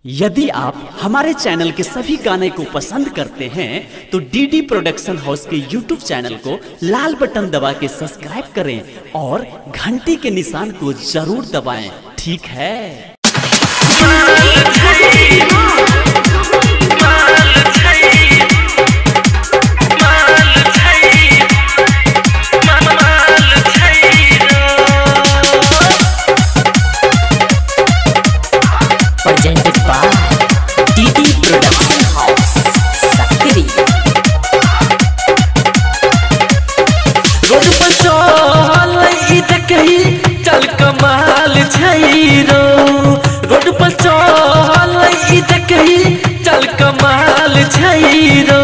यदि आप हमारे चैनल के सभी गाने को पसंद करते हैं तो डीडी प्रोडक्शन हाउस के यूट्यूब चैनल को लाल बटन दबा के सब्सक्राइब करें और घंटी के निशान को जरूर दबाएं। ठीक है। Presented by DD Production House, Sakri। Road पर चल देखही चल कमाल छैरो। रोड पर चल देखही चल कमाल छैरो।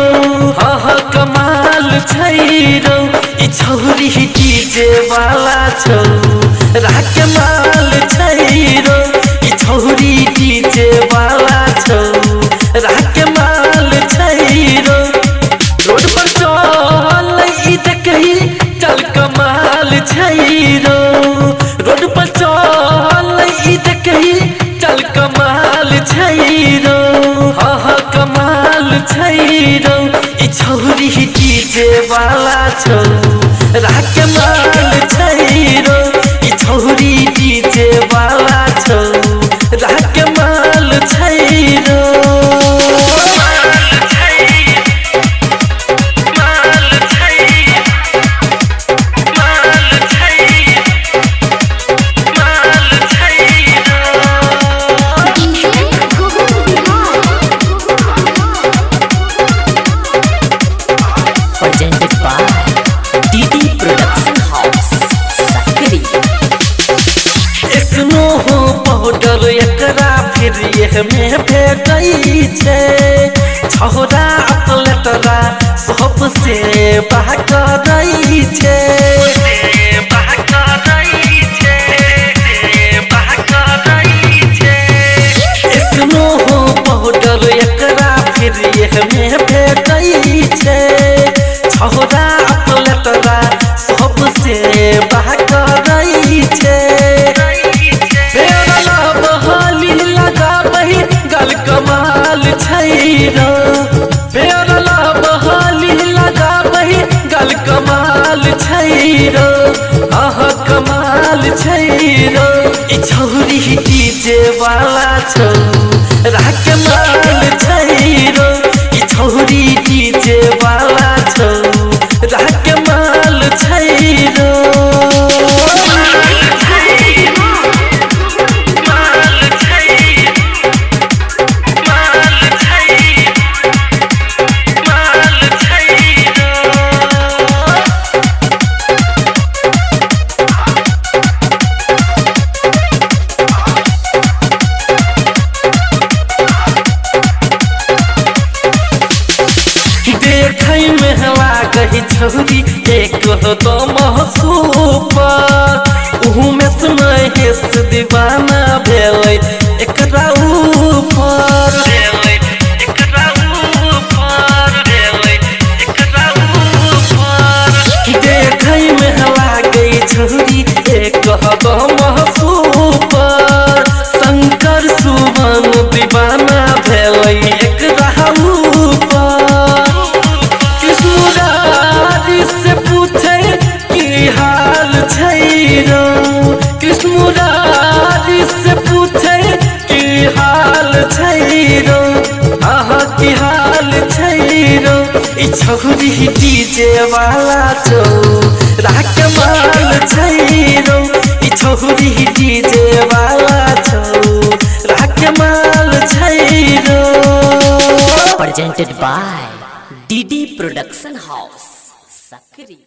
हाँ कमाल छैरो। ई छौरी डीजे वाला छौ राह कमाल छैरो। ई छौरी डीजे वाला छौ राह कमाल छैरो। रोड पर चल देखही चल कमाल छैरो। रोड पर चल देखही चल कमाल छैरो। हाँ कमाल छैरो। ई छौरी डीजे वाला छौ राह कमाल छैरो। ई छौरी डीजे वाला छौ राह कमाल छैरो। Presented by DD Production House, Sakri। एसनो हो पाउडर एकरा फिर यह में भेटई छे। छौरा अतलतरा सबसे बहकरई छे। एसनो हो पाउडर एकरा फिर यह में भेटई छे। छौरा अतलतरा सबसे बहकरई छे। गल कमाल छैरो। फेरला बहाली लगाबही गल कमाल छैरो। हाँ कमाल छैरो। ई छौरी डीजे वाला छौ राह कमाल छैरो। ई छौरी डीजे वाला छौ राह कमाल छैरो। देखई में हवा कही छौरी एक तो महसूपर। उहू में सुनय हेस दीवाना भेलै एकरा ऊपर। देखई में हवा गई छौरी एक तो महसूपर। शंकर सुमन दीवाना भेलै एकरा ऊपर। से पूछे की हाल छैरो। कृष्णमुरारी से पूछे की हाल छैरो। हाँ की हाल छैरो। ई छौरी डीजे वाला छौ राह कमाल छैरो। ई छौरी डीजे वाला छौ राह कमाल छैरो। Presented by DD Production House, Sakri।